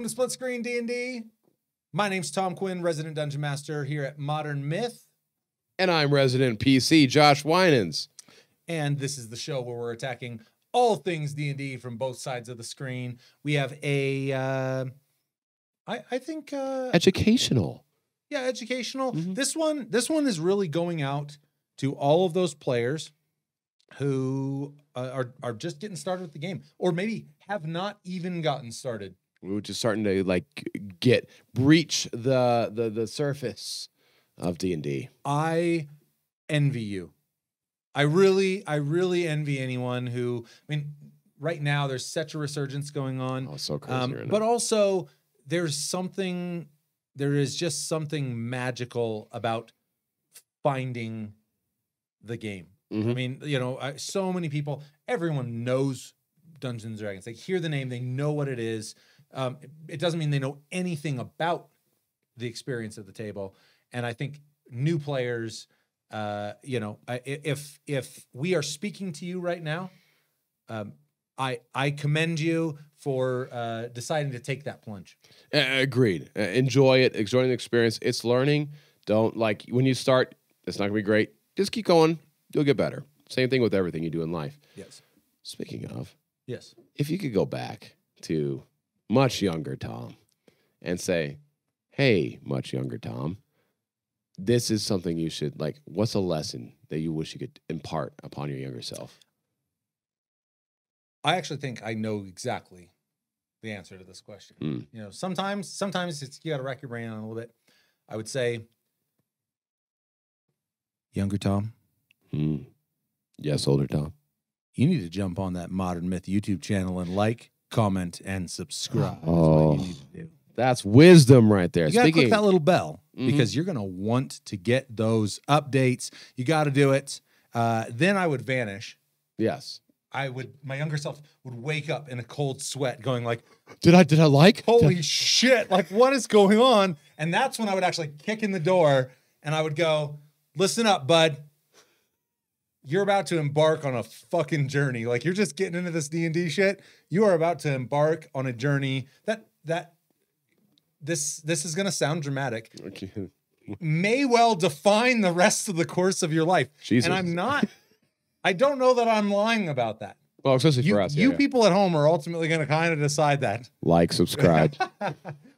Welcome to Split Screen D&D. My name's Tom Quinn, resident Dungeon Master here at Modern Myth. And I'm resident PC, Josh Winans. And this is the show where we're attacking all things D&D from both sides of the screen. We have a, I think... educational. Yeah, educational. This one is really going out to all of those players who are just getting started with the game, or maybe have not even gotten started. We're just starting to breach the surface of D&D. I envy you. I really envy anyone who, I mean, right now there's such a resurgence going on. Oh, so crazy right now. But also there is just something magical about finding the game. I mean, so many people, everyone knows Dungeons & Dragons. They hear the name, they know what it is. It doesn't mean they know anything about the experience at the table. And I think new players, if we are speaking to you right now, I commend you for deciding to take that plunge. Agreed. Enjoy it. Enjoy the experience. It's learning. Don't when you start, it's not gonna be great. Just keep going. You'll get better. Same thing with everything you do in life. Yes. Speaking of, yes, if you could go back to much younger Tom and say, "Hey, much younger Tom, this is something you should what's a lesson that you wish you could impart upon your younger self?" I actually think I know exactly the answer to this question. Sometimes it's, you got to rack your brain on a little bit. I would say, younger Tom. Yes, older Tom. You need to jump on that Modern Myth YouTube channel and comment, and subscribe. Oh, that's what you need to do. That's wisdom right there. You got to click that little bell because you're going to want to get those updates. You got to do it. Then I would vanish. Yes. My younger self would wake up in a cold sweat going did I holy shit, what is going on? And that's when I would actually kick in the door and I would go, listen up, bud. You're about to embark on a fucking journey. You're just getting into this D&D shit. You are about to embark on a journey that this is going to sound dramatic. Okay. May well define the rest of the course of your life. Jesus. And I don't know that I'm lying about that. Well, especially for us. You people at home are ultimately going to kind of decide that. Subscribe.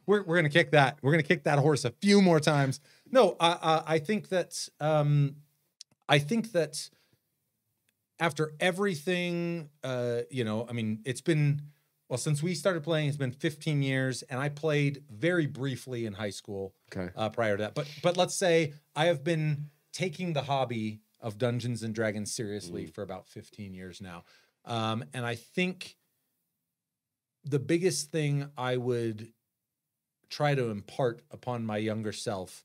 We're going to kick that. We're going to kick that horse a few more times. No, I think that after everything, it's been, since we started playing, it's been 15 years, and I played very briefly in high school. Okay. Prior to that. But let's say I have been taking the hobby of Dungeons and Dragons seriously for about 15 years now. And I think the biggest thing I would try to impart upon my younger self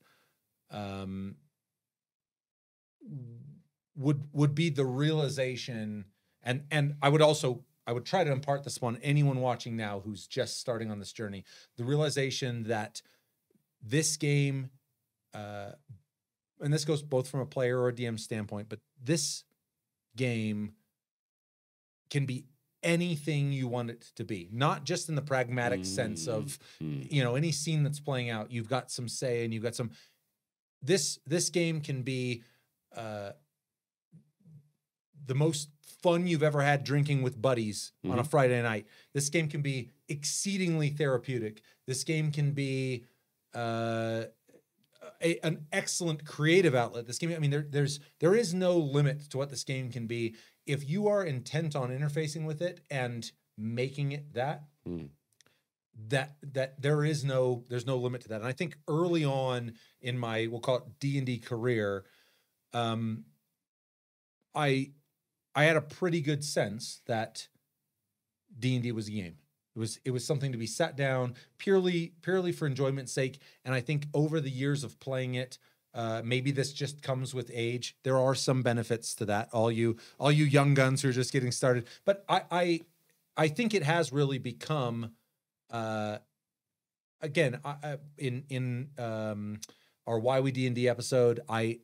would be the realization, and I would try to impart this upon anyone watching now who's just starting on this journey, the realization that this game, and this goes both from a player or a DM standpoint, but this game can be anything you want it to be, not just in the pragmatic sense of, any scene that's playing out, you've got some say and you've got some, this game can be, the most fun you've ever had drinking with buddies on a Friday night. This game can be exceedingly therapeutic. This game can be an excellent creative outlet. This game, there is no limit to what this game can be if you are intent on interfacing with it and making it that. That there's no limit to that. And I think early on in my, we'll call it D&D career, I had a pretty good sense that D&D was a game. It was something to be sat down purely for enjoyment's sake. And I think over the years of playing it, maybe this just comes with age. There are some benefits to that. All you young guns who are just getting started. But I think it has really become, again, in our Why We D&D episode, I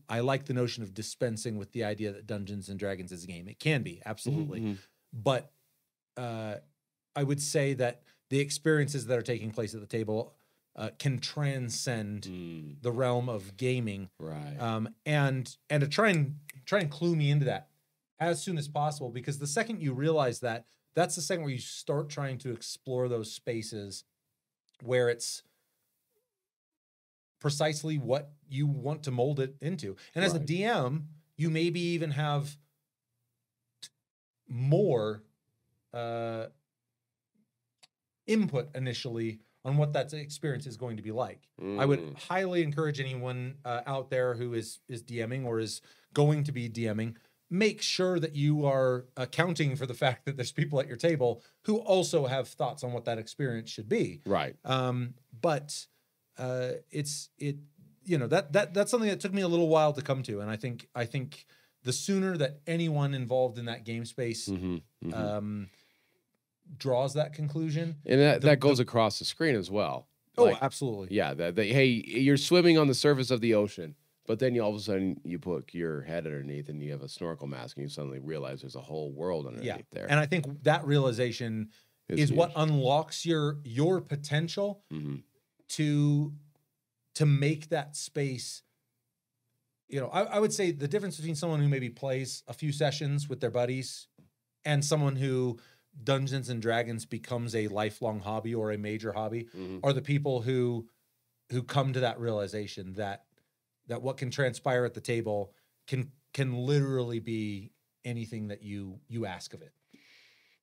like the notion of dispensing with the idea that Dungeons and Dragons is a game. It can be, absolutely. But I would say that the experiences that are taking place at the table can transcend the realm of gaming, Right? and to try and clue me into that as soon as possible, because the second you realize that, that's the second where you start trying to explore those spaces where it's precisely what you want to mold it into. And as a DM, you maybe even have more input initially on what that experience is going to be like. I would highly encourage anyone out there who is DMing or is going to be DMing, make sure that you are accounting for the fact that there's people at your table who also have thoughts on what that experience should be. Right. But that's something that took me a little while to come to, and I think the sooner that anyone involved in that game space draws that conclusion, and that goes across the screen as well. Oh, absolutely. Yeah. Hey, you're swimming on the surface of the ocean, but then all of a sudden you put your head underneath and you have a snorkel mask, and you suddenly realize there's a whole world underneath there. And I think that realization is what unlocks your potential to make that space. I would say the difference between someone who maybe plays a few sessions with their buddies and someone who Dungeons and Dragons becomes a lifelong hobby or a major hobby are the people who come to that realization that what can transpire at the table can literally be anything that you ask of it.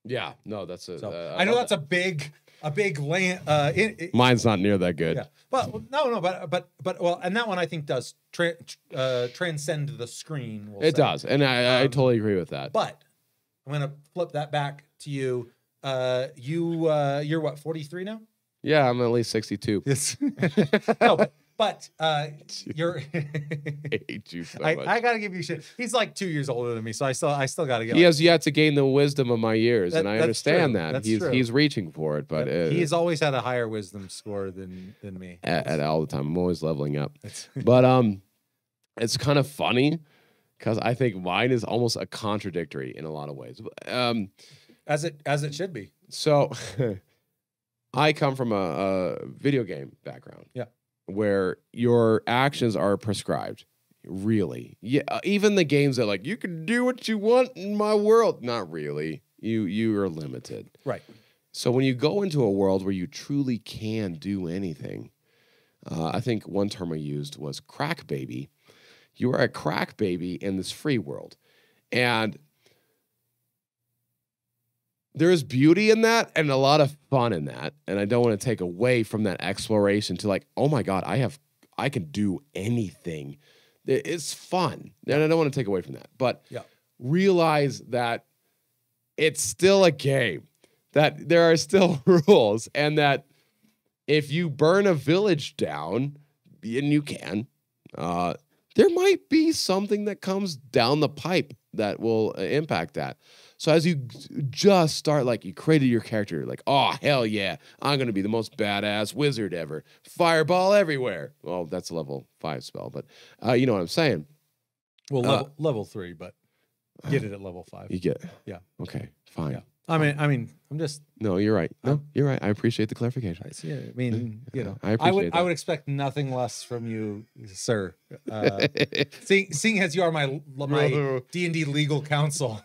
Yeah, no, that's a. I know that's a big land. Mine's not near that good. Yeah, well, no, but and that one I think does transcend the screen. It does, and I totally agree with that. But I'm gonna flip that back to you. You're what, 43 now? Yeah, I'm at least 62. Yes. No, but you're. I hate you so much. I gotta give you shit. He's like 2 years older than me, so I still gotta get. He has yet to gain the wisdom of my years, and I understand true. that. That's he's true. He's reaching for it, but he's always had a higher wisdom score than me. At all the time, I'm always leveling up. But it's kind of funny because I think mine is almost a contradictory in a lot of ways. As it should be. So, I come from a video game background. Yeah. Where your actions are prescribed, really. Yeah, even the games that like you can do what you want in my world, not really. You are limited, right? So when you go into a world where you truly can do anything, I think one term I used was crack baby. You are a crack baby in this free world, and there is beauty in that and a lot of fun in that. And I don't want to take away from that exploration to like, oh my God, I can do anything. It's fun. And I don't want to take away from that. But realize that it's still a game, that there are still rules, and that if you burn a village down, and you can, there might be something that comes down the pipe that will impact that. So as you just start, like you created your character, like, oh, hell yeah, I'm going to be the most badass wizard ever. Fireball everywhere. Well, that's a level 5 spell, but you know what I'm saying. Well, level 3, but get it at level 5. You get it. Yeah. Okay, fine. Yeah. I mean, I'm just. No, you're right. No, you're right. I appreciate the clarification. I mean, I appreciate I would expect nothing less from you, sir. Seeing as you are my D&D legal counsel.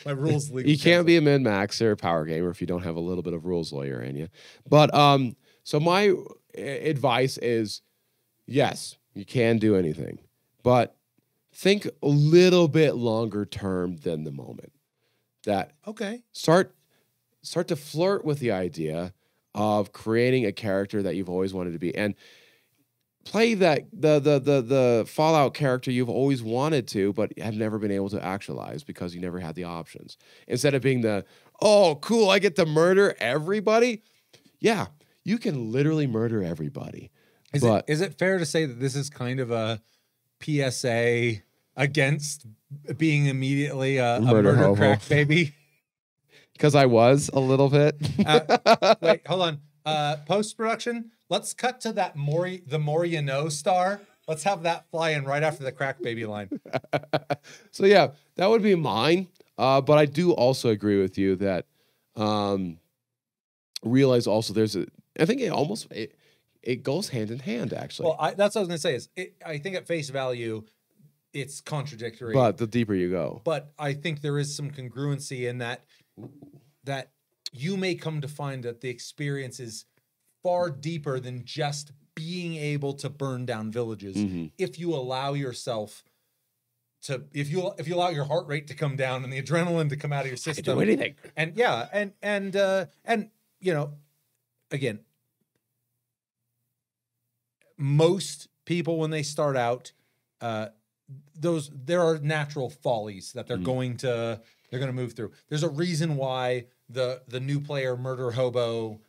My rules legal. You can't be a min-maxer or power gamer if you don't have a little bit of rules lawyer in you. But so my advice is, yes, you can do anything, but think a little bit longer term than the moment. That start to flirt with the idea of creating a character that you've always wanted to be, and play that the Fallout character you've always wanted to, but have never been able to actualize because you never had the options. Instead of being oh, cool, I get to murder everybody. Yeah, you can literally murder everybody. Is it fair to say that this is kind of a PSA against being immediately a murder crack baby? Because I was a little bit. Wait, hold on. Post-production, let's cut to that the more you know star. Let's have that fly in right after the crack baby line. So yeah, that would be mine. But I do also agree with you that realize also I think it goes hand in hand, actually. Well, that's what I was going to say is I think at face value, it's contradictory. But the deeper you go. But I think there is some congruency in that you may come to find that the experience is far deeper than just being able to burn down villages. If you allow yourself to, if you allow your heart rate to come down and the adrenaline to come out of your system. I can do anything. And yeah, and you know, again, most people when they start out, there are natural follies that they're going to move through. There's a reason why the new player murder hobo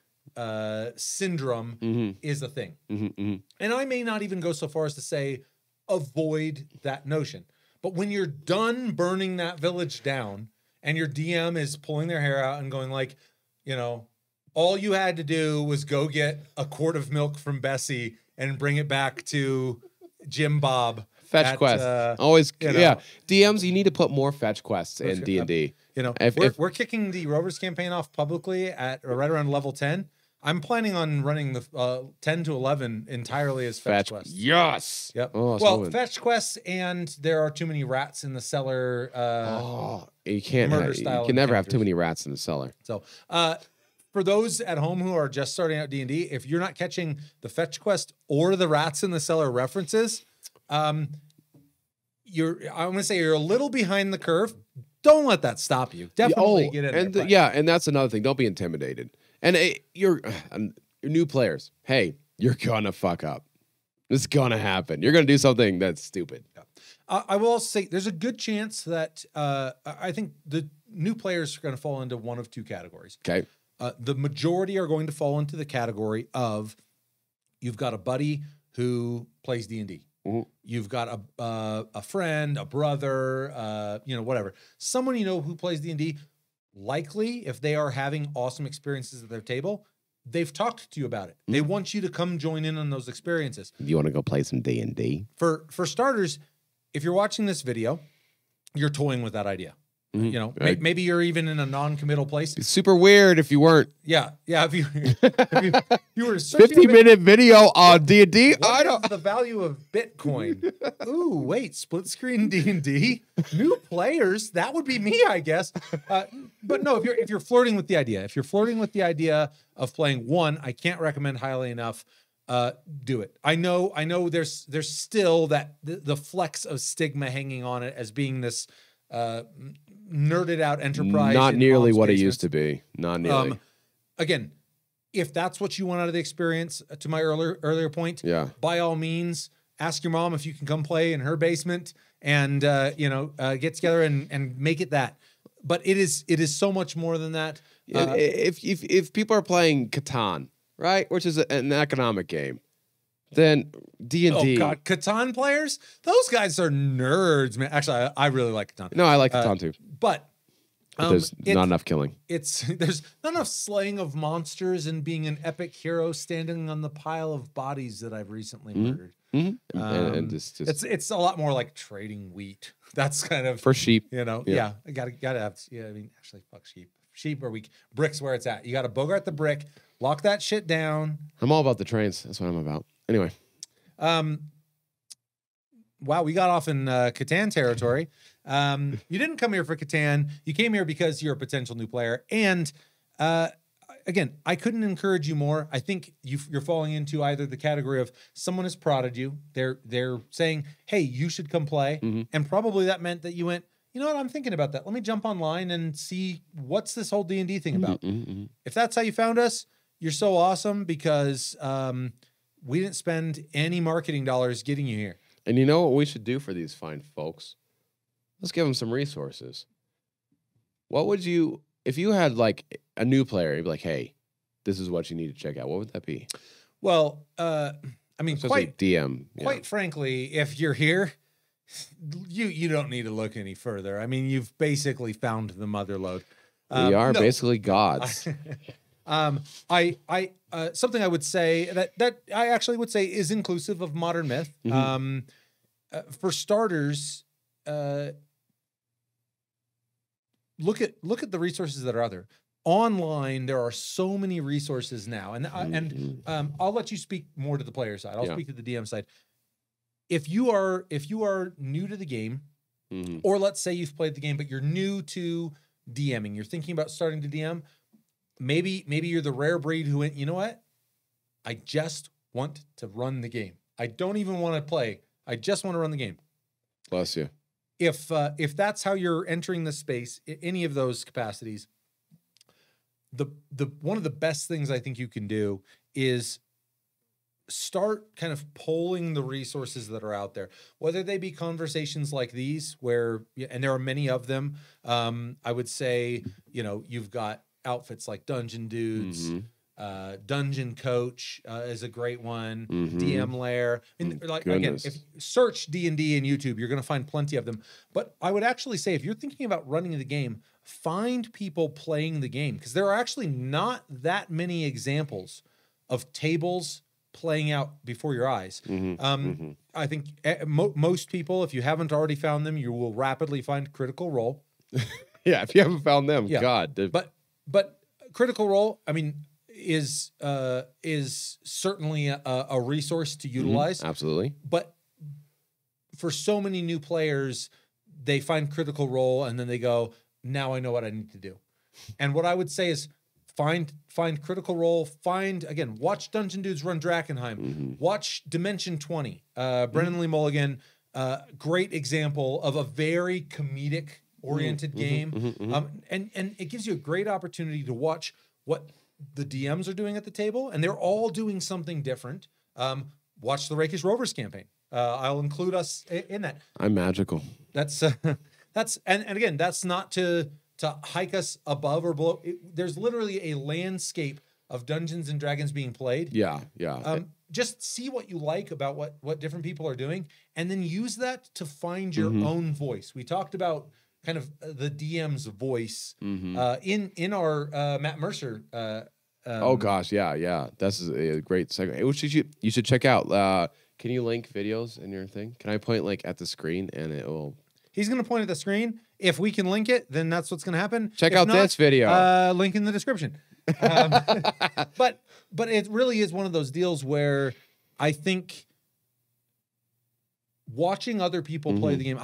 syndrome is a thing. And I may not even go so far as to say avoid that notion. But when you're done burning that village down and your DM is pulling their hair out and going like, you know, all you had to do was go get a quart of milk from Bessie and bring it back to Jim Bob. Fetch quest. Always, DMs, you need to put more fetch quests in D&D. You know, we're kicking the Rovers campaign off publicly at right around level 10. I'm planning on running the 10 to 11 entirely as fetch quests. Yes. Yep. Oh, fetch quests, and there are too many rats in the cellar. You can't. You can never have too many rats in the cellar. So, for those at home who are just starting out D&D, if you're not catching the fetch quest or the rats in the cellar references, I'm going to say you're a little behind the curve. Don't let that stop you. Definitely get in there. And that's another thing. Don't be intimidated. And you're new players. Hey, you're gonna fuck up. It's gonna happen. You're gonna do something that's stupid. I will also say there's a good chance that I think the new players are going to fall into one of two categories. Okay. The majority are going to fall into the category of you've got a buddy who plays D&D. You've got a friend, a brother, whatever. Someone you know who plays D&D. Likely, if they are having awesome experiences at their table, they've talked to you about it. They want you to come join in on those experiences. You want to go play some D&D? For starters, if you're watching this video, you're toying with that idea. You know, maybe you're even in a non-committal place. It's super weird if you weren't. Yeah. If you were 50-minute video on D&D. I don't. The value of Bitcoin. Ooh, wait, split screen D&D. New players. That would be me, I guess. But no, if you're flirting with the idea, of playing one, I can't recommend highly enough. Do it. I know. There's still that the flex of stigma hanging on it as being this. Nerded out enterprise. Not nearly what it used to be. Not nearly. Again, if that's what you want out of the experience, to my earlier point, by all means, ask your mom if you can come play in her basement and get together and make it that. But it is so much more than that. If people are playing Catan, right, which is an economic game, then D&D. Oh God, Catan players? Those guys are nerds, man. Actually, I really like Catan. No, I like Catan too. But there's not enough killing. There's not enough slaying of monsters and being an epic hero standing on the pile of bodies that I've recently murdered. It's a lot more like trading wheat. That's kind of for sheep. I gotta have. Yeah, I mean, actually, fuck sheep. Sheep are weak. Bricks where it's at. You got to bogart the brick, lock that shit down. I'm all about the trains. That's what I'm about. Anyway. Wow, we got off in Catan territory. You didn't come here for Catan. You came here because you're a potential new player. And again, I couldn't encourage you more. I think you're falling into either the category of someone has prodded you. They're saying, hey, you should come play. And probably that meant that you went, you know what, I'm thinking about that. Let me jump online and see what's this whole D&D thing about. If that's how you found us, you're so awesome because we didn't spend any marketing dollars getting you here. And you know what we should do for these fine folks? Let's give them some resources. What would you, if you had like a new player, you'd be like, hey, this is what you need to check out. What would that be? Well, I mean, quite frankly, if you're here, you don't need to look any further. I mean, you've basically found the mother lode. We are basically gods. Something I would say that I actually would say is inclusive of modern myth. For starters, look at the resources that are out there. online, there are so many resources now, and I'll let you speak more to the player side. I'll speak to the DM side. If you are new to the game, or let's say you've played the game, but you're new to DMing, you're thinking about starting to DM. Maybe you're the rare breed who went, you know what? I just want to run the game. I don't even want to play. I just want to run the game. Bless you. If that's how you're entering the space, any of those capacities, the one of the best things I think you can do is start kind of polling the resources that are out there, whether they be conversations like these, where, and there are many of them. I would say, you've got outfits like Dungeon Dudes, Dungeon Coach is a great one, DM Lair. And again, if you search D&D in YouTube, you're going to find plenty of them. But I would actually say, if you're thinking about running the game, find people playing the game, because there are actually not that many examples of tables playing out before your eyes. I think most people, if you haven't already found them, you will rapidly find Critical Role. Yeah, if you haven't found them, God. But Critical Role, I mean, is certainly a resource to utilize. Absolutely. But for so many new players, they find Critical Role and then they go, now I know what I need to do. And what I would say is find Critical Role, watch Dungeon Dudes run Drakkenheim, watch Dimension 20, Brennan Lee Mulligan, great example of a very comedic oriented game. And it gives you a great opportunity to watch what the DMs are doing at the table, and they're all doing something different. Watch the Rakish Rovers campaign. I'll include us in that. I'm magical. That's and again, that's not to hike us above or below. There's literally a landscape of Dungeons and Dragons being played. Yeah. Just see what you like about what different people are doing, and then use that to find your own voice. We talked about kind of the DM's voice in our Matt Mercer. Oh gosh, yeah. That's a great segment, which you should check out. Can you link videos in your thing? Can I point at the screen and it will? He's going to point at the screen. If we can link it, then that's what's going to happen. Check out this video. Link in the description. But it really is one of those deals where I think watching other people play the game.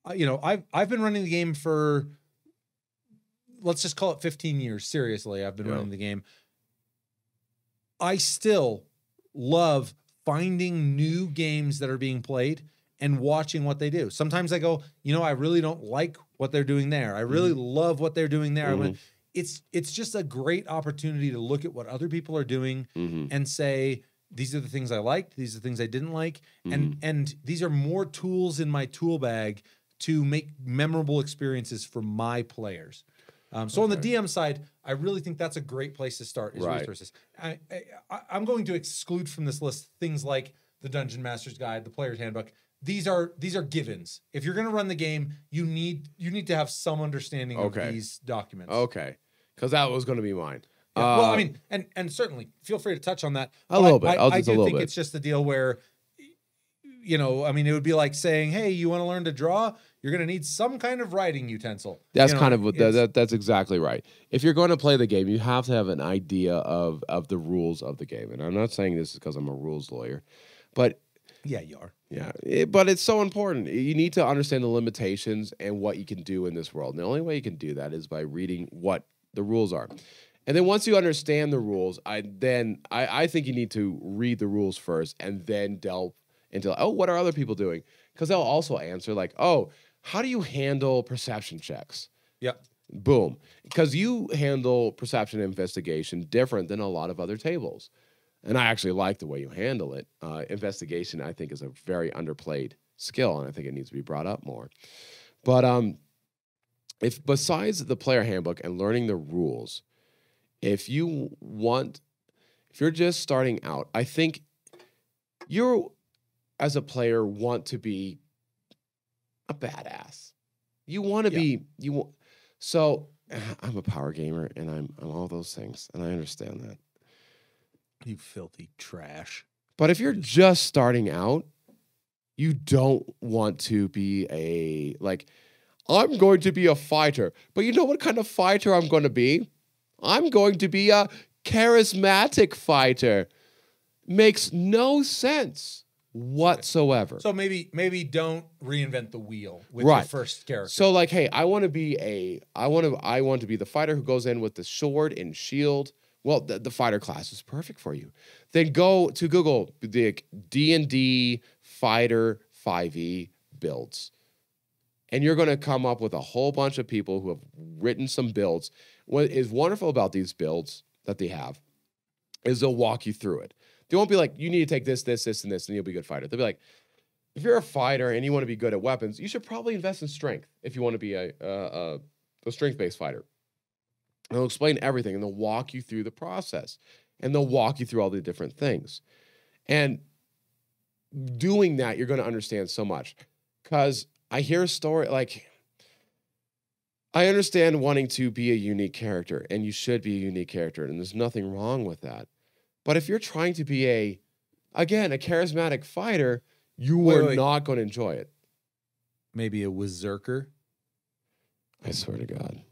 I've been running the game for, let's just call it 15 years. Seriously, I've been running the game. I still love finding new games that are being played and watching what they do. Sometimes I go, I really don't like what they're doing there. I really love what they're doing there. It's just a great opportunity to look at what other people are doing and say, these are the things I liked, these are the things I didn't like, and these are more tools in my tool bag to make memorable experiences for my players. So on the DM side, I really think that's a great place to start, is resources. I'm going to exclude from this list things like the Dungeon Master's Guide, the Player's Handbook. These are givens. If you're going to run the game, you need to have some understanding of these documents. Okay, because that was going to be mine. Yeah, well, I mean, and certainly feel free to touch on that. A little bit. I do think it's just a deal where, it would be like saying, hey, you want to learn to draw? You're going to need some kind of writing utensil. That's kind of what that's exactly right. If you're going to play the game, you have to have an idea of the rules of the game. And I'm not saying this because I'm a rules lawyer, but yeah, you are. Yeah, but it's so important. You need to understand the limitations and what you can do in this world. And the only way you can do that is by reading what the rules are. And then once you understand the rules, I think you need to read the rules first and then delve into, what are other people doing? Because they'll also answer how do you handle perception checks? Yep. Boom. Because you handle perception investigation different than a lot of other tables. And I actually like the way you handle it. Investigation, I think, is a very underplayed skill, and I think it needs to be brought up more. But if besides the player handbook and learning the rules, if you're just starting out, I think you, as a player, want to be a badass. You want to be So I'm a power gamer, and I'm all those things, and I understand that. You filthy trash. But if you're just starting out, you don't want to be I'm going to be a fighter. But you know what kind of fighter I'm going to be? I'm going to be a charismatic fighter. Makes no sense whatsoever. So maybe don't reinvent the wheel with your first character. So like, hey, I want to be the fighter who goes in with the sword and shield. Well, the fighter class is perfect for you. Then go to Google the D&D fighter 5e builds. And you're going to come up with a whole bunch of people who have written some builds. What is wonderful about these builds that they have is they'll walk you through it. They won't be like, you need to take this, this, this, and this, and you'll be a good fighter. They'll be like, if you're a fighter and you want to be good at weapons, you should probably invest in strength if you want to be a strength-based fighter. And they'll explain everything, and they'll walk you through the process. And they'll walk you through all the different things. And doing that, you're going to understand so much. Because I hear a story, like, I understand wanting to be a unique character, and you should be a unique character, and there's nothing wrong with that. But if you're trying to be a charismatic fighter, you are not going to enjoy it. Maybe a Wizarker? I swear to God.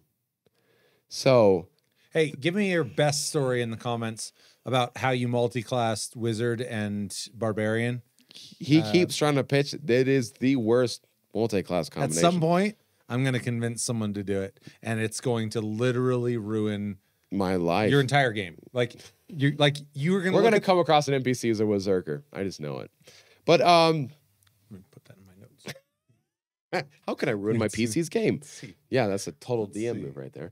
So... Hey, give me your best story in the comments about how you multi-classed Wizard and Barbarian. He keeps trying to pitch it. It is the worst multi-class combination. At some point, I'm going to convince someone to do it, and it's going to literally ruin my life, your entire game. We're going to. We're going to come across an NPC as a Wizarker. I just know it. But let me put that in my notes. How can I ruin my PC's game? Yeah, that's a total DM move right there.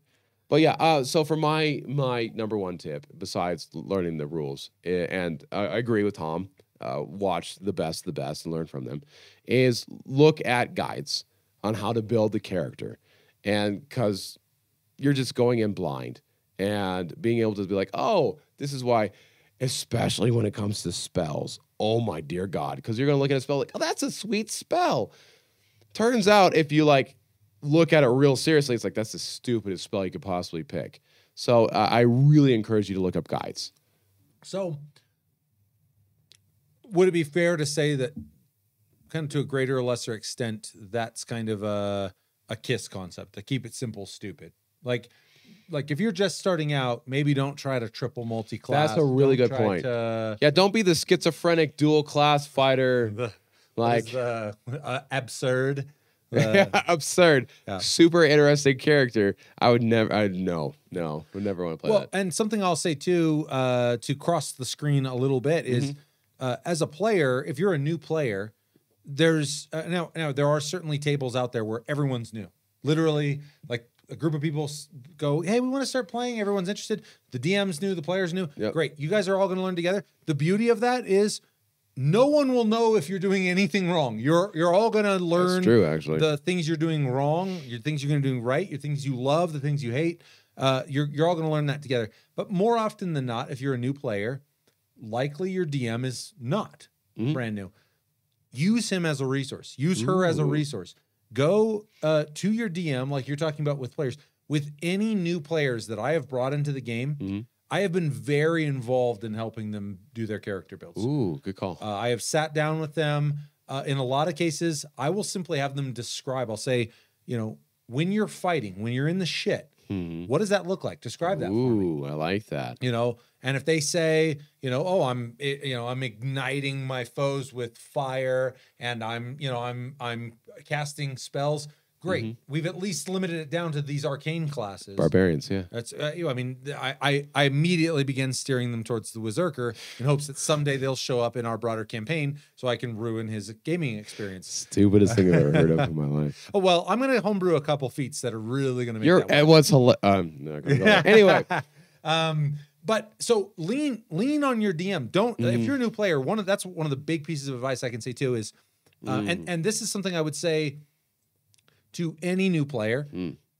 But yeah, so for my number one tip, besides learning the rules, and I agree with Tom, watch the best and learn from them, is look at guides on how to build the character. And because you're just going in blind and being able to be like, oh, this is why, especially when it comes to spells. Oh my dear God, because you're going to look at a spell like, oh, that's a sweet spell. Turns out if you look at it real seriously, it's like, that's the stupidest spell you could possibly pick. So I really encourage you to look up guides. So would it be fair to say that kind of to a greater or lesser extent, that's kind of a KISS concept, to keep it simple, stupid? Like if you're just starting out, maybe don't try to triple multi-class. That's a really good point. Yeah, don't be the schizophrenic dual class fighter. Absurd. Absurd. Yeah. Super interesting character. Would never want to play that. And something I'll say too, to cross the screen a little bit is, as a player, if you're a new player, there's now there are certainly tables out there where everyone's new. Literally, like a group of people go, hey, we want to start playing. Everyone's interested. The DM's new, the player's new. Yep. Great. You guys are all going to learn together. The beauty of that is no one will know if you're doing anything wrong. You're all going to learn. That's true, actually. The things you're doing wrong, your things you're going to do right, your things you love, the things you hate. You're all going to learn that together. But more often than not, if you're a new player, likely your DM is not brand new. Use him as a resource. Use her as a resource. Go to your DM, like you're talking about with players. With any new players that I have brought into the game, I have been very involved in helping them do their character builds. Ooh, good call. I have sat down with them. In a lot of cases, I will simply have them describe. I'll say, when you're fighting, when you're in the shit, what does that look like? Describe that for me. Ooh, I like that. And if they say, I'm igniting my foes with fire and I'm casting spells. Great. We've at least limited it down to these arcane classes. Barbarians, yeah. That's I immediately begin steering them towards the Wizarker in hopes that someday they'll show up in our broader campaign so I can ruin his gaming experience. Stupidest thing I've ever heard of in my life. Oh, well, I'm going to homebrew a couple feats that are really going to make that work. What's hilarious. Anyway. But so lean on your DM. Don't if you're a new player, that's one of the big pieces of advice I can say too is and this is something I would say to any new player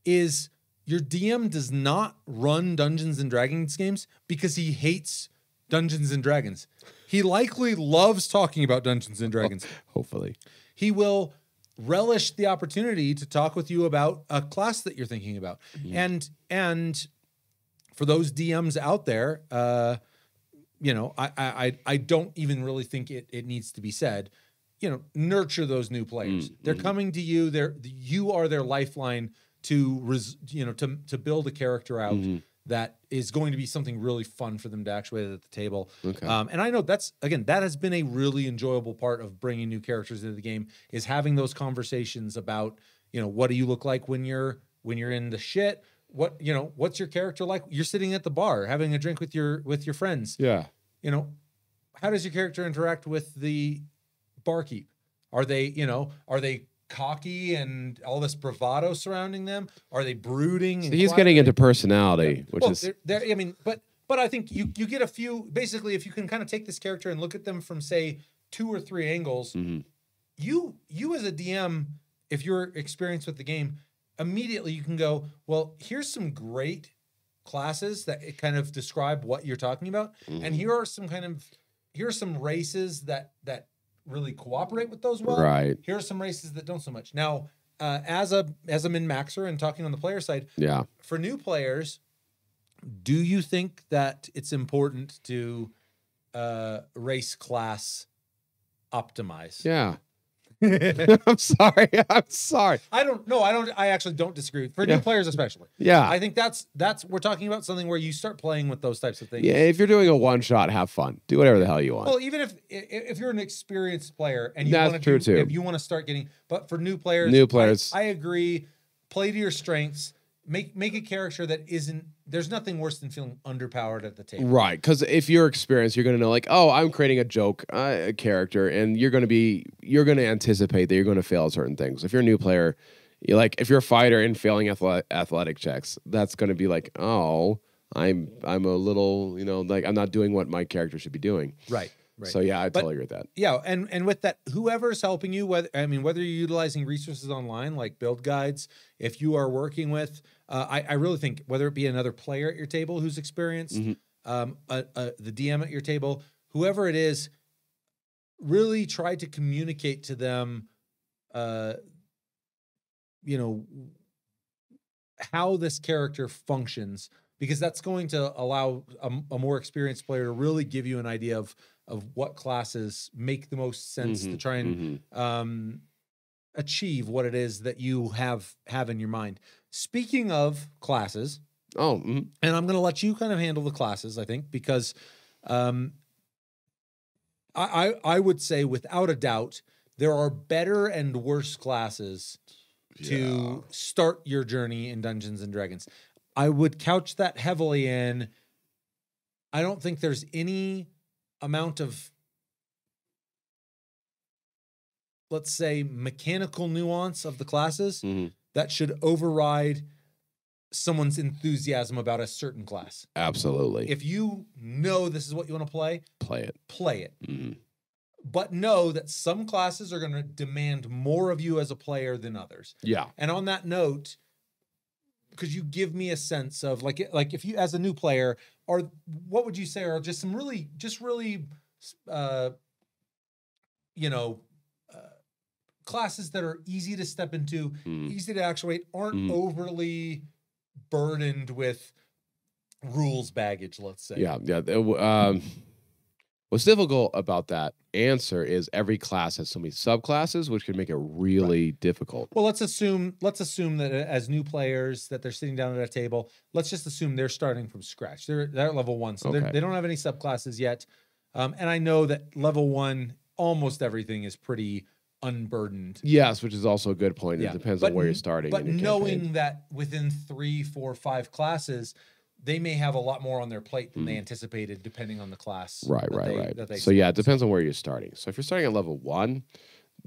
is your DM does not run Dungeons and Dragons games because he hates Dungeons and Dragons. He likely loves talking about Dungeons and Dragons. Hopefully. He will relish the opportunity to talk with you about a class that you're thinking about. And for those DMs out there, I don't even really think it needs to be said. Nurture those new players. They're coming to you. You are their lifeline to build a character out that is going to be something really fun for them to actuate at the table. Okay. And I know that has been a really enjoyable part of bringing new characters into the game, is having those conversations about, what do you look like when you're in the shit? What's your character like? You're sitting at the bar having a drink with your friends. Yeah. How does your character interact with the barkeep? Are they cocky and all this bravado surrounding them? Are they brooding? So he's getting into personality, which is. But I think you get a few. Basically, if you can kind of take this character and look at them from, say, 2 or 3 angles, you as a DM, if you're experienced with the game, immediately you can go, well, here's some great classes that kind of describe what you're talking about, and here are some races that really cooperate with those well. Right. Here are some races that don't so much. Now, as a min-maxer and talking on the player side, for new players, do you think that it's important to race class optimize? Yeah. I'm sorry. I actually don't disagree. For new players especially. Yeah. I think that's we're talking about something where you start playing with those types of things. Yeah, if you're doing a one-shot, have fun. Do whatever the hell you want. Well, even if you're an experienced player and you That's want true too. If you want to start getting, but for new players, I agree. Play to your strengths. Make a character that isn't. There's nothing worse than feeling underpowered at the table. Right, because if you're experienced, you're going to know, like, oh, I'm creating a joke a character, and you're going to anticipate that you're going to fail at certain things. If you're a new player, if you're a fighter and failing athletic checks, that's going to be like, oh, I'm a little, I'm not doing what my character should be doing. Right. So yeah, I totally agree with that. Yeah, and with that, whoever's helping you, whether you're utilizing resources online like build guides, if you are working with, I really think whether it be another player at your table who's experienced, the DM at your table, whoever it is, really try to communicate to them, how this character functions, because that's going to allow a more experienced player to really give you an idea of what classes make the most sense to try and achieve what it is that you have in your mind. Speaking of classes, and I'm going to let you kind of handle the classes, I think, because I would say without a doubt there are better and worse classes to start your journey in Dungeons and Dragons. I would couch that heavily in, I don't think there's any amount of, let's say, mechanical nuance of the classes that should override someone's enthusiasm about a certain class. Absolutely. If you know this is what you want to play it. But know that some classes are going to demand more of you as a player than others. Yeah. And on that note, could you give me a sense of like if you, as a new player, what would you say are just some really classes that are easy to step into, easy to actuate, aren't overly burdened with rules baggage, let's say. What's difficult about that answer is every class has so many subclasses, which can make it really difficult. Well, let's assume that as new players that they're sitting down at a table. Let's just assume they're starting from scratch. They're at level 1, so they don't have any subclasses yet. And I know that level 1, almost everything is pretty unburdened. Yes, which is also a good point. It depends on where you're starting. But knowing that within 3, 4, 5 classes, they may have a lot more on their plate than they anticipated, depending on the class. Right. So yeah, it depends on where you're starting. So if you're starting at level 1,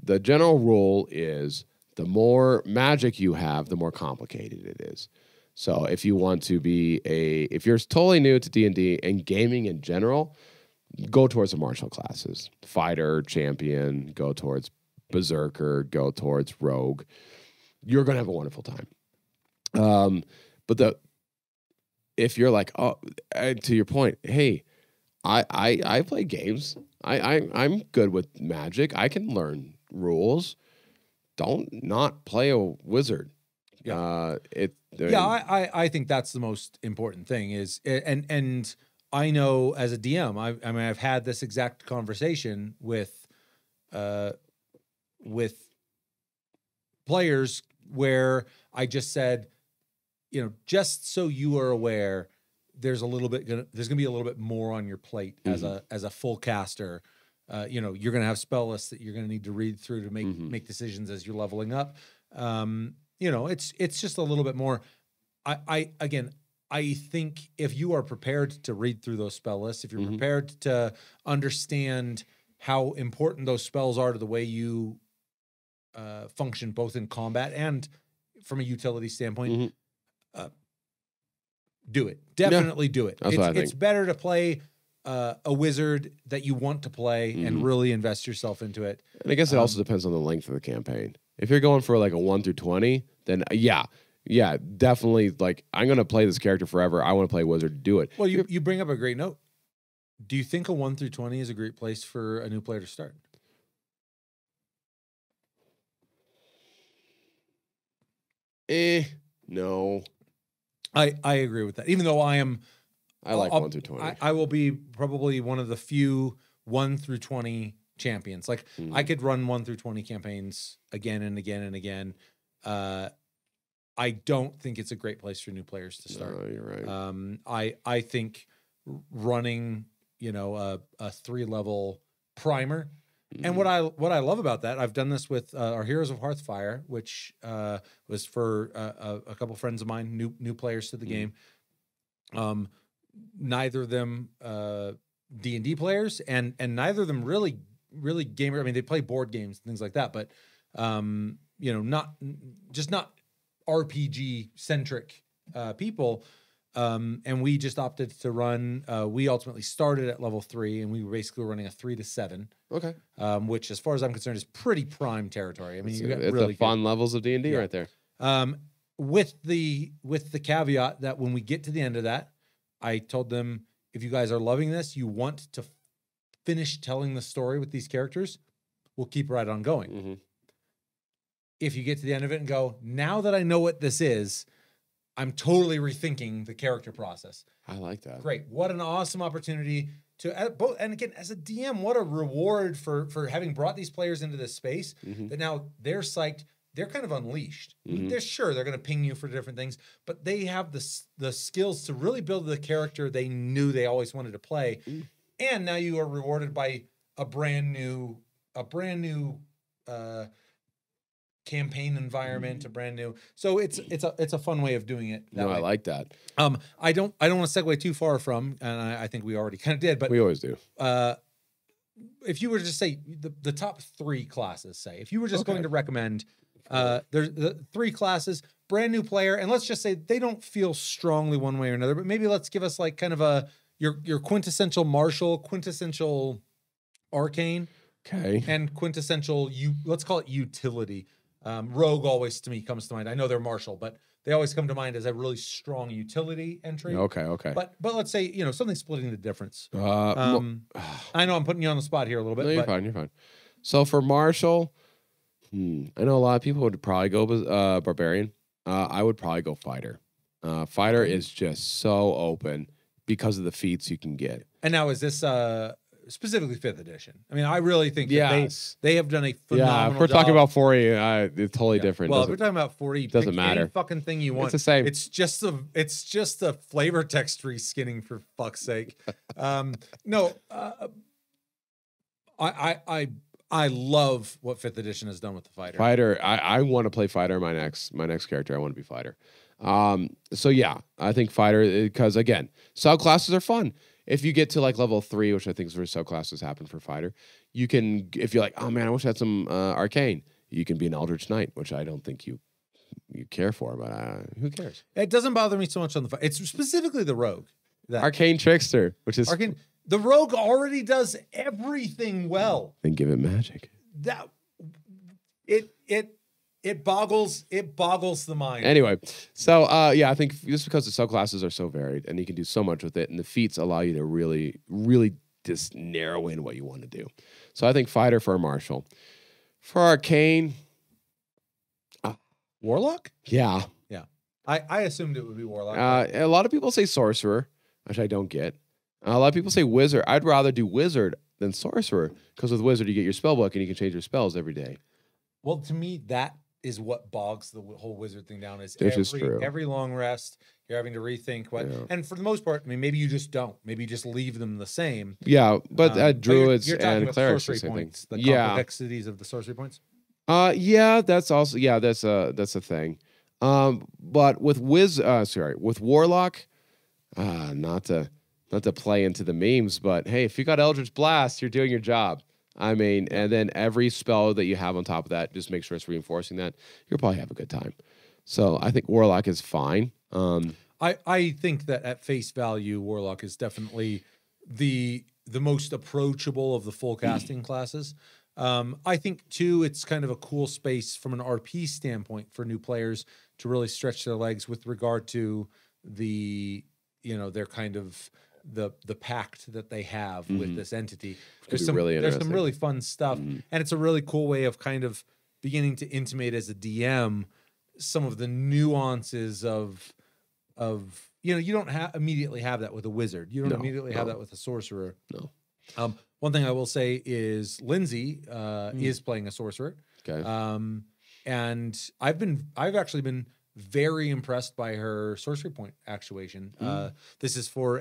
the general rule is the more magic you have, the more complicated it is. So if you want to be if you're totally new to D&D and gaming in general, go towards the martial classes. Fighter, champion, go towards berserker, go towards rogue. You're going to have a wonderful time. But if you're like, to your point, hey, I play games. I'm good with magic. I can learn rules. Don't not play a wizard. I think that's the most important thing is, and I know as a DM, I've had this exact conversation with players where I just said, just so you are aware, there's gonna be a little bit more on your plate as a full caster. You're gonna have spell lists that you're gonna need to read through to make decisions as you're leveling up. It's just a little bit more. I think if you are prepared to read through those spell lists, if you're prepared to understand how important those spells are to the way you function, both in combat and from a utility standpoint, do it. Definitely do it. That's what I think. It's better to play a wizard that you want to play and really invest yourself into it. And I guess it also depends on the length of the campaign. If you're going for like a 1 through 20, then yeah, definitely. Like, I'm going to play this character forever. I want to play wizard. Do it. Well, you bring up a great note. Do you think a 1 through 20 is a great place for a new player to start? No. I agree with that. Even though I like 1 through 20. I will be probably one of the few 1 through 20 champions. Like, I could run 1 through 20 campaigns again and again and again. I don't think it's a great place for new players to start. No, you're right. I think running, a 3-level primer. And what I love about that, I've done this with our Heroes of Hearthfire, which was for a couple friends of mine, new players to the game. Neither of them D&D players, and neither of them really gamer. I mean, they play board games and things like that, but not RPG centric people. And we just opted to run. We ultimately started at level 3, and we were basically running a 3 to 7. Okay. Which, as far as I'm concerned, is pretty prime territory. I mean, you got it's really the fun levels of D&D right there. With the caveat that when we get to the end of that, I told them, if you guys are loving this, you want to finish telling the story with these characters, we'll keep right on going. If you get to the end of it and go, now that I know what this is, I'm totally rethinking the character process. I like that. Great. What an awesome opportunity to both. And again, as a DM, what a reward for having brought these players into this space that now they're psyched. They're kind of unleashed. They're going to ping you for different things, but they have the skills to really build the character they knew they always wanted to play. And now you are rewarded by a brand new campaign environment, a brand new. So it's a fun way of doing it. I like that. I don't want to segue too far from, and I think we already kind of did, but we always do. If you were to just say the top 3 classes, say if you were just going to recommend, there's the 3 classes, brand new player, and let's just say they don't feel strongly one way or another, but maybe let's give us like kind of your quintessential martial, quintessential arcane, and quintessential let's call it utility. Rogue always to me comes to mind. I know they're martial, but they always come to mind as a really strong utility entry. Okay. But let's say, something splitting the difference. I know I'm putting you on the spot here a little bit. No, you're fine. So for martial, I know a lot of people would probably go barbarian. I would probably go fighter. Fighter is just so open because of the feats you can get. And now is this specifically 5th edition? I mean, I really think that they have done a phenomenal job. If we're talking about 40, it's totally different. Well, if we're talking about 40, doesn't matter. Any fucking thing you want. It's the same. It's just a flavor text reskinning, for fuck's sake. I love what 5th edition has done with the fighter. I want to play fighter. My next character, I want to be fighter. So yeah, I think fighter, because again, subclasses are fun. If you get to like level 3, which I think is where subclasses happen for fighter, you can, if you're like, oh man, I wish I had some arcane, you can be an Eldritch Knight, which I don't think you care for, but who cares? It doesn't bother me so much on the fight. It's specifically the rogue. Arcane Trickster, which is arcane. The rogue already does everything well. Then give it magic. It boggles the mind. Anyway, so I think just because the subclasses are so varied and you can do so much with it, and the feats allow you to really, really just narrow in what you want to do. So I think fighter for a martial. For arcane, Warlock? Yeah. I assumed it would be Warlock. A lot of people say sorcerer, which I don't get. A lot of people say wizard. I'd rather do wizard than sorcerer, because with wizard you get your spell book and you can change your spells every day. Well, to me, that is what bogs the whole wizard thing down. Is Which is true. Every long rest, you're having to rethink what. Yeah. And for the most part, I mean, maybe you just don't. Maybe you just leave them the same. Yeah, but druids you're talking and about clerics, sorcery I think. points, the Yeah. complexities of the sorcery points. Yeah, that's also that's a thing. But with with Warlock, not to play into the memes, but hey, if you got Eldritch Blast, you're doing your job. I mean, and then every spell that you have on top of that, just make sure it's reinforcing that. You'll probably have a good time. So I think Warlock is fine. I think that at face value, Warlock is definitely the most approachable of the full casting classes. I think too, it's kind of a cool space from an RP standpoint for new players to really stretch their legs with regard to their kind of the pact that they have with this entity. There's some really fun stuff, and it's a really cool way of kind of beginning to intimate as a DM some of the nuances of you don't immediately have that with a wizard. You don't immediately have that with a sorcerer. No. One thing I will say is Lindsay is playing a sorcerer. Okay. And I've actually been very impressed by her sorcery point actuation. This is for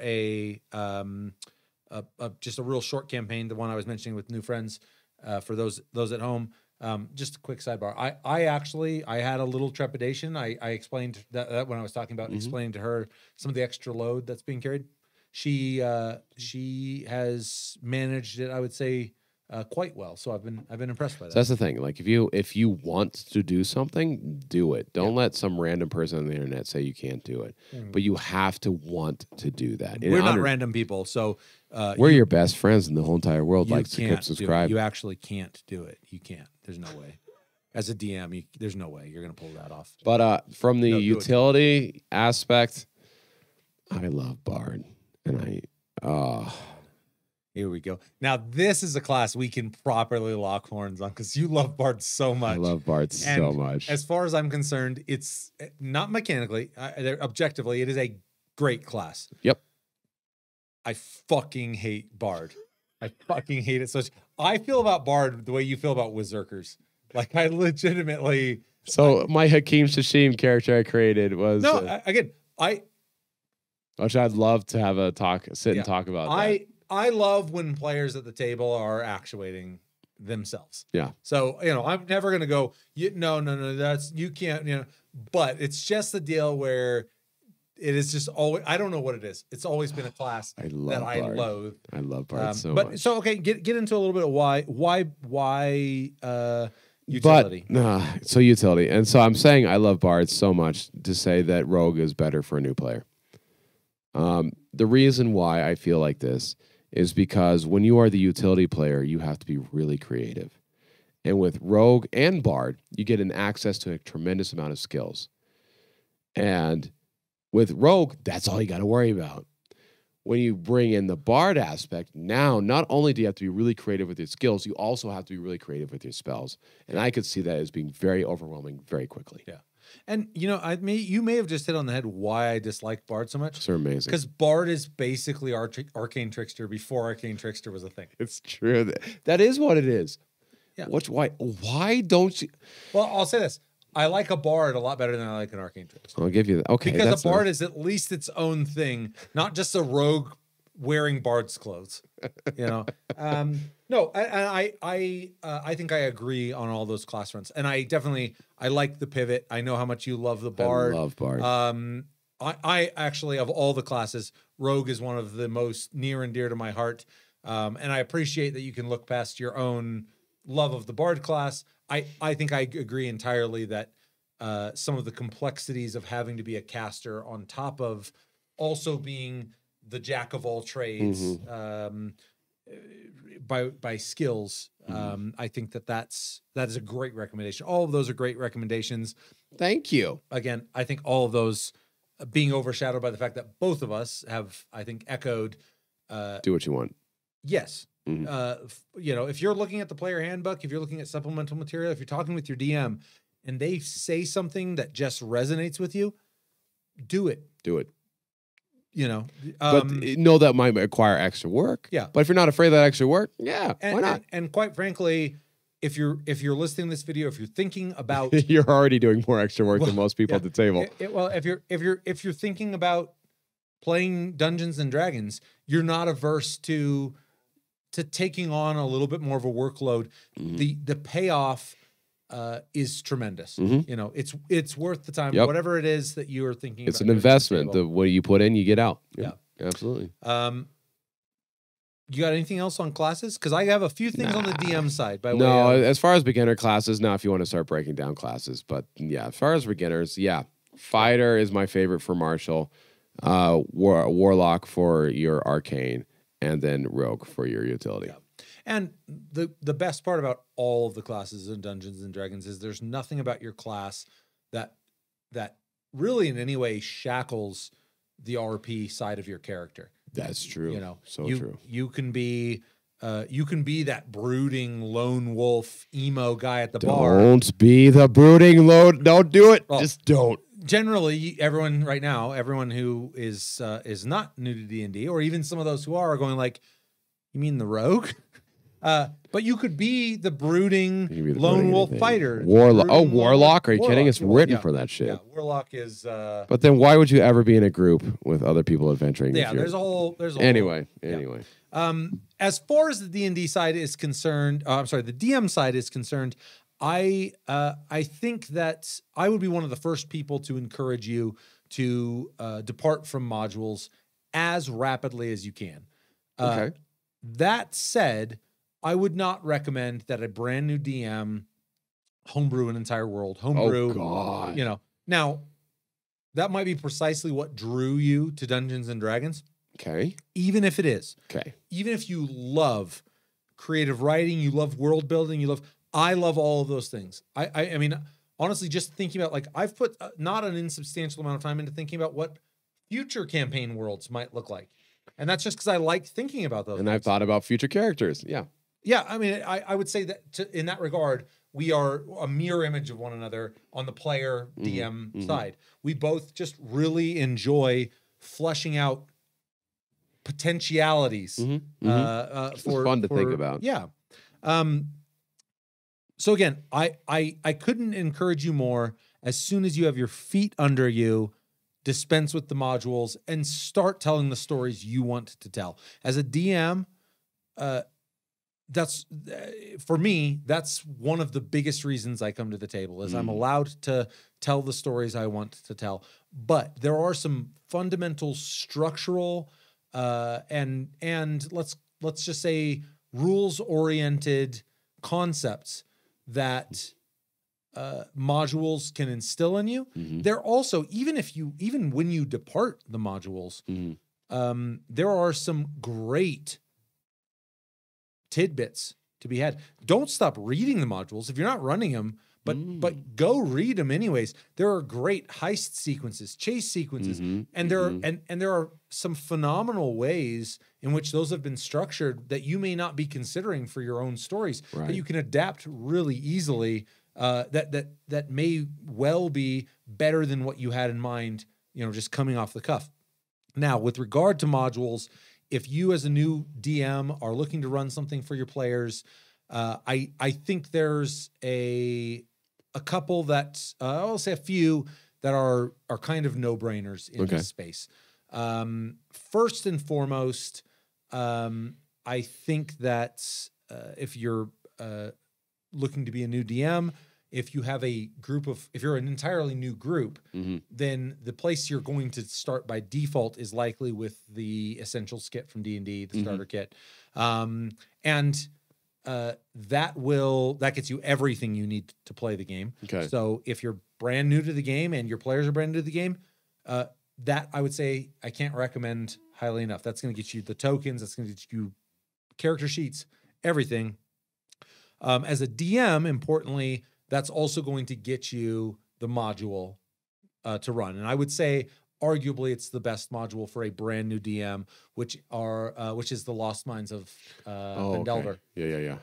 just a real short campaign, the one I was mentioning with new friends. For those at home, just a quick sidebar. I had a little trepidation. I explained that when I was talking about explaining to her some of the extra load that's being carried. She has managed it, I would say, quite well. So I've been impressed by that. So that's the thing. Like if you want to do something, do it. Don't let some random person on the internet say you can't do it. But you have to want to do that. We're not random people, so we're your best friends in the whole entire world. Like, subscribe. You actually can't do it. You can't. There's no way. As a DM, there's no way you're going to pull that off. But from the utility aspect, I love Bard, and here we go. Now, this is a class we can properly lock horns on because you love Bard so much. I love Bard so much. As far as I'm concerned, it's not mechanically, objectively, it is a great class. Yep. I fucking hate Bard. I fucking hate it so much. I feel about Bard the way you feel about Wizarkers. Like, I legitimately... So, my Hakeem Shashim character I created was... No, which I'd love to have a sit and talk about that. I love when players at the table are actuating themselves. Yeah. So, I'm never going to go, no, that's, you can't, but it's just the deal where it is just always, I don't know what it is. It's always been a class I loathe. I love Bard so much. So, okay, get into a little bit of why utility. So utility. And so I'm saying I love Bard so much to say that Rogue is better for a new player. The reason why I feel like this is because when you are the utility player, you have to be really creative. And with Rogue and Bard, you get an access to a tremendous amount of skills. And with Rogue, that's all you got to worry about. When you bring in the Bard aspect, now not only do you have to be really creative with your skills, you also have to be really creative with your spells. And I could see that as being very overwhelming very quickly. Yeah. And, you may have just hit on the head why I dislike Bard so much. They're amazing. Because Bard is basically Arcane Trickster before Arcane Trickster was a thing. It's true. That is what it is. Yeah. Why don't you? Well, I'll say this. I like a Bard a lot better than I like an Arcane Trickster. I'll give you that. Okay. Because a Bard is at least its own thing, not just a rogue wearing Bard's clothes. No, I think I agree on all those class runs, and I like the pivot. I know how much you love the Bard. I love Bard. I actually, of all the classes, Rogue is one of the most near and dear to my heart, and I appreciate that you can look past your own love of the Bard class. I think I agree entirely that some of the complexities of having to be a caster on top of also being the jack of all trades by skills. I think that is a great recommendation. All of those are great recommendations. Thank you. Again, I think all of those being overshadowed by the fact that both of us have, I think, echoed. Do what you want. Yes. If you're looking at the player handbook, if you're looking at supplemental material, if you're talking with your DM and they say something that just resonates with you, do it. Do it. But know that might require extra work. Yeah. But if you're not afraid of that extra work, why not? And quite frankly, if you're listening to this video, if you're thinking about You're already doing more extra work than most people at the table. Well, if you're thinking about playing Dungeons and Dragons, you're not averse to taking on a little bit more of a workload. The payoff is tremendous. You know, it's worth the time. Whatever it is that you are thinking. It's about an investment. The what you put in, you get out. Yeah, absolutely. You got anything else on classes? Because I have a few things on the DM side. As far as beginner classes, now if you want to start breaking down classes, but yeah, as far as beginners, fighter is my favorite for martial, warlock for your arcane, and then rogue for your utility. Yeah. And the best part about all of the classes in Dungeons and Dragons is there's nothing about your class that really in any way shackles the RP side of your character. That's true. You know, true. You can be that brooding lone wolf emo guy at the bar. Don't be the brooding lone. Don't do it. Well, just don't. Generally, everyone who is not new to D&D, or even some of those who are going like, you mean the rogue? But you could be the brooding lone wolf fighter. Warlock. Warlock. Are you kidding? It's written for that shit. Yeah, Warlock is. But then why would you ever be in a group with other people adventuring? Yeah, there's a whole. Anyway. As far as the D&D side is concerned, the DM side is concerned, I think that I would be one of the first people to encourage you to depart from modules as rapidly as you can. Okay. That said, I would not recommend that a brand new DM homebrew an entire world. Homebrew, you know. Now, that might be precisely what drew you to Dungeons and Dragons. Okay. Even if it is. Okay. Even if you love creative writing, you love world building, I love all of those things. I mean, honestly, just thinking about, like, I've put not an insubstantial amount of time into thinking about what future campaign worlds might look like. And that's just because I like thinking about those. And I've thought about future characters. Yeah. Yeah. I mean, I would say that in that regard, we are a mirror image of one another on the player DM side. We both just really enjoy fleshing out potentialities. It's fun to think about. Yeah. So again, I couldn't encourage you more. As soon as you have your feet under you, dispense with the modules and start telling the stories you want to tell. As a DM, that's for me, that's one of the biggest reasons I come to the table is I'm allowed to tell the stories I want to tell. But there are some fundamental structural and let's just say rules-oriented concepts that modules can instill in you. They're also, even when you depart the modules, there are some great tidbits to be had. Don't stop reading the modules if you're not running them, but go read them anyways. There are great heist sequences, chase sequences, and there are some phenomenal ways in which those have been structured that you may not be considering for your own stories that you can adapt really easily. That may well be better than what you had in mind, you know, just coming off the cuff. Now, with regard to modules, if you as a new DM are looking to run something for your players, I think there's a couple that I'll say a few that are kind of no-brainers in this space. First and foremost, I think that if you're looking to be a new DM, if you have if you're an entirely new group, then the place you're going to start by default is likely with the Essentials kit from D&D, the starter kit. That gets you everything you need to play the game. Okay. So if you're brand new to the game and your players are brand new to the game, that I would say I can't recommend highly enough. That's going to get you the tokens. That's going to get you character sheets, everything. As a DM, importantly, that's also going to get you the module to run. And I would say, arguably, it's the best module for a brand new DM, which is the Lost Mines of Vendelver. Yeah.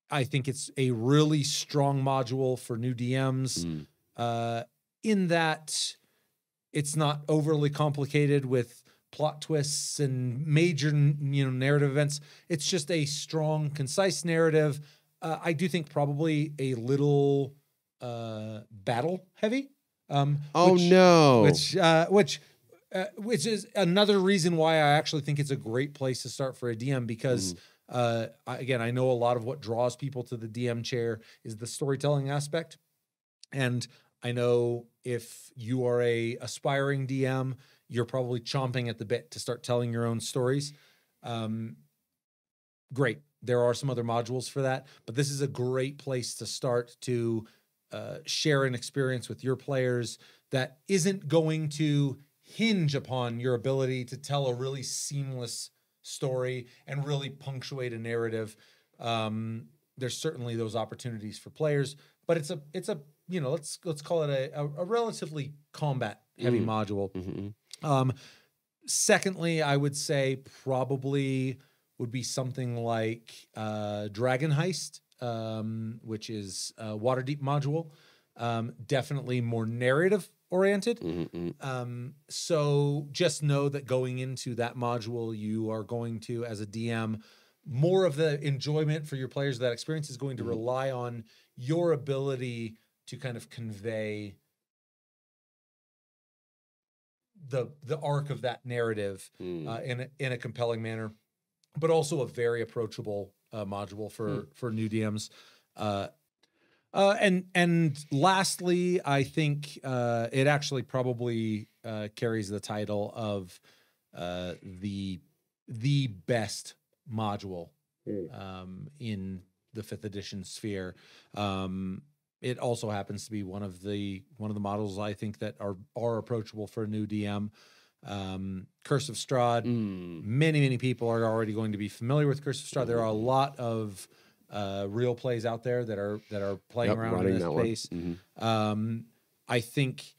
I think it's a really strong module for new DMs, in that it's not overly complicated with plot twists and major, narrative events. It's just a strong, concise narrative I do think probably a little battle heavy. Oh no! Which is another reason why I actually think it's a great place to start for a DM because, again, I know a lot of what draws people to the DM chair is the storytelling aspect. And I know if you are a aspiring DM, you're probably chomping at the bit to start telling your own stories. Great. There are some other modules for that, but this is a great place to start to share an experience with your players that isn't going to hinge upon your ability to tell a really seamless story and really punctuate a narrative. There's certainly those opportunities for players, but it's a let's call it a relatively combat heavy module. Secondly, I would say probably would be something like Dragon Heist, which is a Waterdeep module. Definitely more narrative oriented. So just know that going into that module, you are going to, as a DM, more of the enjoyment for your players of that experience is going to rely on your ability to kind of convey the arc of that narrative in a compelling manner, but also a very approachable module for new DMs. And lastly, I think it actually probably carries the title of the best module in the 5th edition sphere. It also happens to be one of the models I think that are approachable for a new DM. Curse of Strahd. Many people are already going to be familiar with Curse of Strahd. There are a lot of real plays out there that are playing around in this space. I think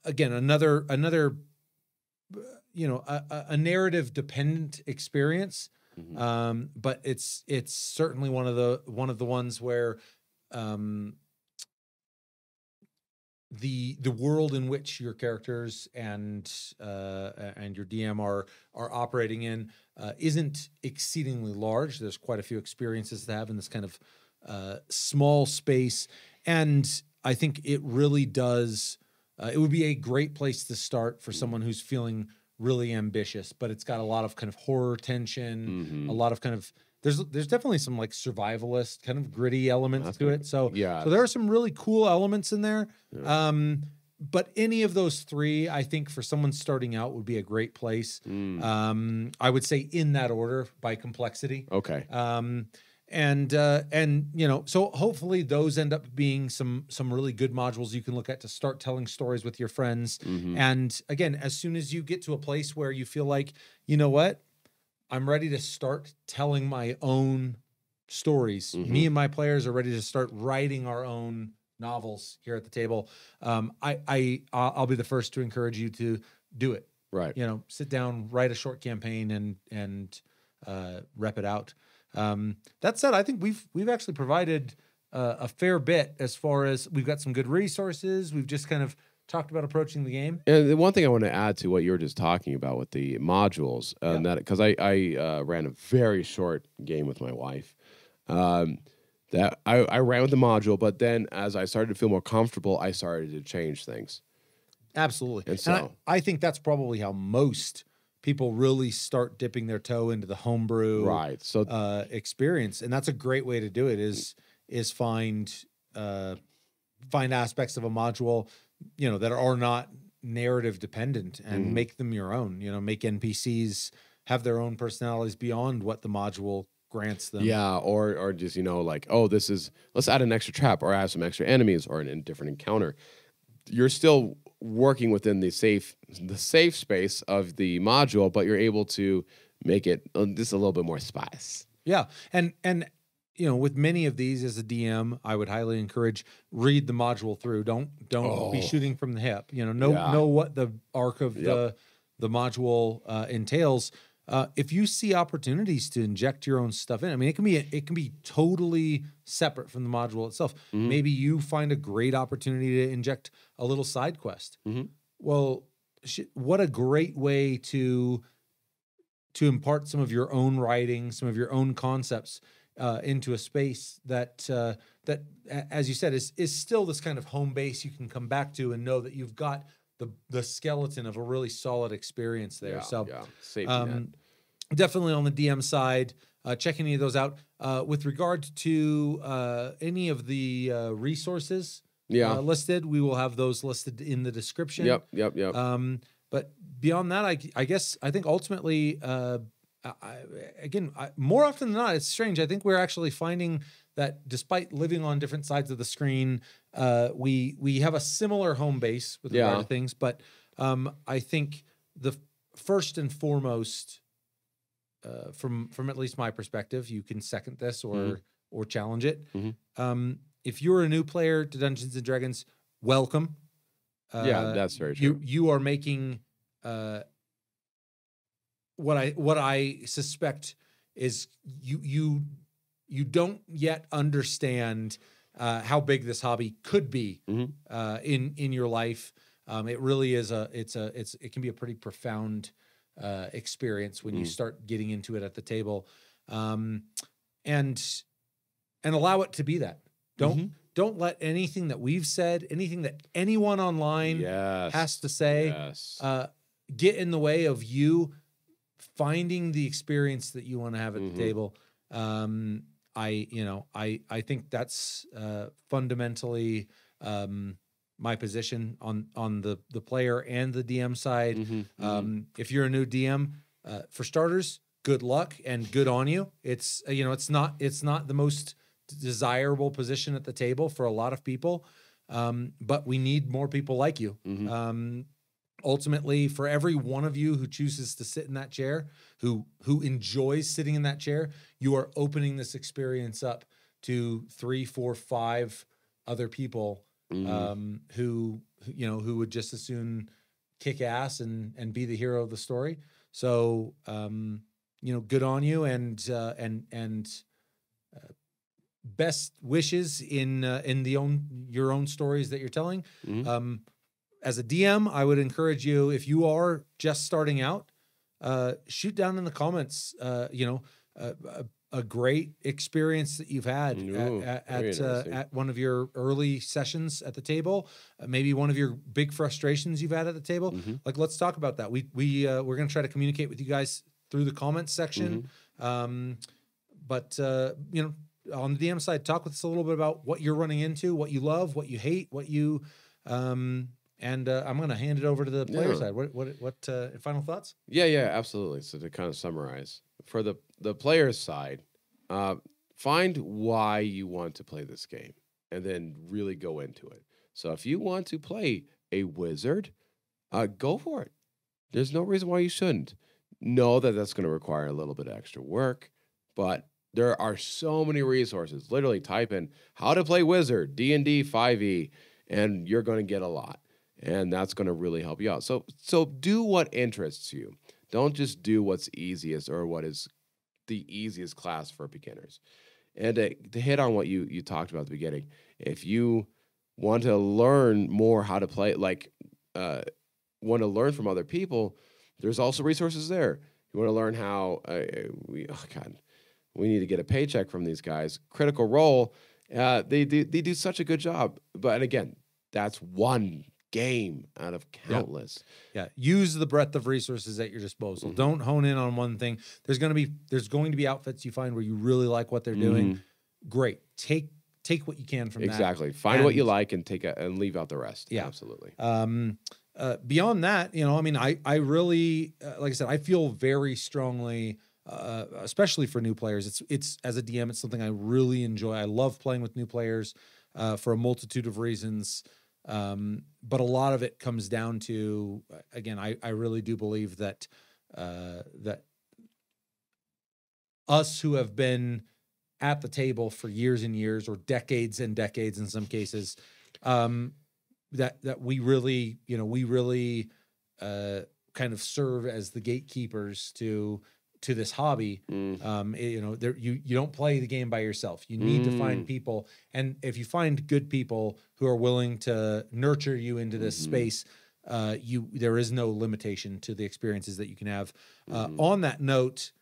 again another a narrative dependent experience, but it's certainly one of the ones where the world in which your characters and your DM are operating in isn't exceedingly large. There's quite a few experiences to have in this kind of small space, and I think it really does. It would be a great place to start for someone who's feeling really ambitious, but it's got a lot of kind of horror tension, a lot of kind of there's definitely some like survivalist kind of gritty elements to it. So there are some really cool elements in there. But any of those three, I think for someone starting out would be a great place. I would say in that order by complexity. Okay. And so hopefully those end up being some really good modules you can look at to start telling stories with your friends. And again, as soon as you get to a place where you feel like, you know what, I'm ready to start telling my own stories. Me and my players are ready to start writing our own novels here at the table. I'll be the first to encourage you to do it. Right. Sit down, write a short campaign and rep it out. That said, I think we've actually provided a fair bit as far as we've got some good resources. We've just kind of talked about approaching the game. And the one thing I want to add to what you were just talking about with the modules, that because I ran a very short game with my wife, that I ran with the module, but then as I started to feel more comfortable, I started to change things. Absolutely. And so I think that's probably how most people really start dipping their toe into the homebrew experience. And that's a great way to do it is find aspects of a module, that are not narrative dependent and make them your own, make NPCs have their own personalities beyond what the module grants them. Yeah. Or just, let's add an extra trap or add some extra enemies or a different encounter. You're still working within the safe space of the module, but you're able to make it just a little bit more spice. Yeah. And with many of these as a DM, I would highly encourage read the module through. Don't be shooting from the hip. Know what the arc of the module entails. If you see opportunities to inject your own stuff in, I mean, it can be totally separate from the module itself. Maybe you find a great opportunity to inject a little side quest. Well, what a great way to impart some of your own writing, some of your own concepts into a space that as you said, is still this kind of home base you can come back to and know that you've got the skeleton of a really solid experience there. Safety net. Definitely on the DM side, check any of those out. With regard to any of the resources listed, we will have those listed in the description. Yep. But beyond that, I think ultimately, more often than not, it's strange. I think we're actually finding that despite living on different sides of the screen, we have a similar home base with regard to things. But I think the first and foremost, from at least my perspective, you can second this or challenge it. If you're a new player to Dungeons and Dragons, welcome. That's very true. You are making what I suspect is you don't yet understand how big this hobby could be in your life. It really is it can be a pretty profound experience when you start getting into it at the table, and allow it to be that. Don't let anything that we've said, anything that anyone online has to say, get in the way of you finding the experience that you want to have at the table. I think that's fundamentally my position on the player and the DM side. If you're a new DM, for starters, good luck and good on you. It's it's not the most desirable position at the table for a lot of people, but we need more people like you. Ultimately, for every one of you who chooses to sit in that chair, who enjoys sitting in that chair, you are opening this experience up to 3, 4, 5 other people who would just as soon kick ass and be the hero of the story. So good on you, and best wishes in your own stories that you're telling. As a DM, I would encourage you, if you are just starting out, shoot down in the comments, a great experience that you've had at one of your early sessions at the table, maybe one of your big frustrations you've had at the table. Like, let's talk about that. We're going to try to communicate with you guys through the comments section. But on the DM side, talk with us a little bit about what you're running into, what you love, what you hate, what you, and I'm going to hand it over to the player side. What final thoughts? Yeah, absolutely. So to kind of summarize, for the player's side, find why you want to play this game and then really go into it. So if you want to play a wizard, go for it. There's no reason why you shouldn't. Know that that's going to require a little bit of extra work, but there are so many resources. Literally type in how to play wizard, D&D 5e, and you're going to get a lot. And that's going to really help you out. So do what interests you. Don't just do what's easiest or what is the easiest class for beginners. And to hit on what you talked about at the beginning, if you want to learn more how to play, want to learn from other people, there's also resources there. You want to learn how we need to get a paycheck from these guys. Critical Role, they do such a good job. But again, that's one game out of countless. Yeah. Use the breadth of resources at your disposal. Don't hone in on one thing. There's going to be outfits you find where you really like what they're doing. Great. Take what you can from that. Exactly. Find what you like and and leave out the rest. Yeah, absolutely. Beyond that, I really, like I said, I feel very strongly, especially for new players. It's as a DM, it's something I really enjoy. I love playing with new players for a multitude of reasons. But a lot of it comes down to, again, I really do believe that that us who have been at the table for years and years, or decades and decades in some cases, that we really kind of serve as the gatekeepers to this hobby. You don't play the game by yourself. You need to find people, and if you find good people who are willing to nurture you into this space, there is no limitation to the experiences that you can have. On that note,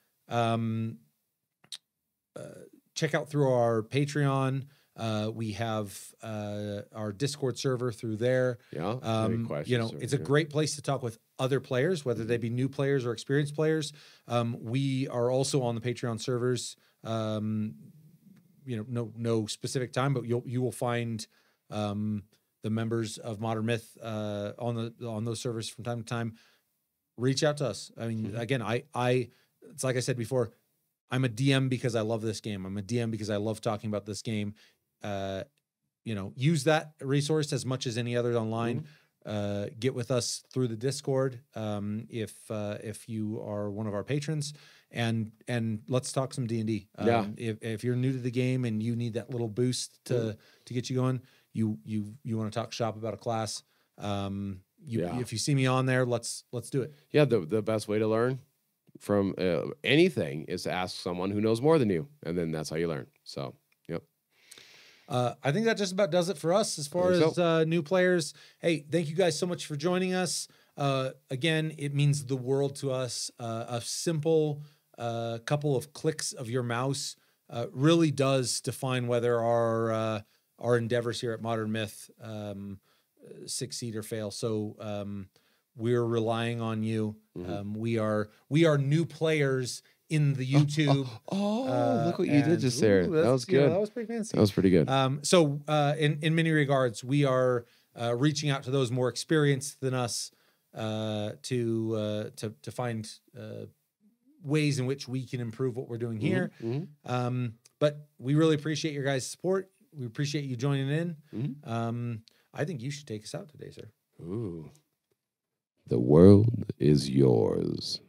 check out through our Patreon. We have our Discord server through there. Yeah, great question, it's a great place to talk with other players, whether they be new players or experienced players. We are also on the Patreon servers. No specific time, but you will find the members of Modern Myth on those servers from time to time. Reach out to us. I mean, again, it's like I said before, I'm a DM because I love this game. I'm a DM because I love talking about this game. Use that resource as much as any other online. Get with us through the Discord if you are one of our patrons, and let's talk some D&D. If you're new to the game and you need that little boost to get you going, you want to talk shop about a class. If you see me on there, let's do it. Yeah, the best way to learn from anything is to ask someone who knows more than you, and then that's how you learn. So, yep. I think that just about does it for us as far as new players. Hey, thank you guys so much for joining us. Again, it means the world to us. A simple couple of clicks of your mouse really does define whether our endeavors here at Modern Myth succeed or fail. So we're relying on you. We are new players in the YouTube. Look what you did just there. That was good. That was pretty fancy. That was pretty good. So in many regards, we are reaching out to those more experienced than us to find ways in which we can improve what we're doing here. But we really appreciate your guys' support. We appreciate you joining in. I think you should take us out today, sir. Ooh. The world is yours.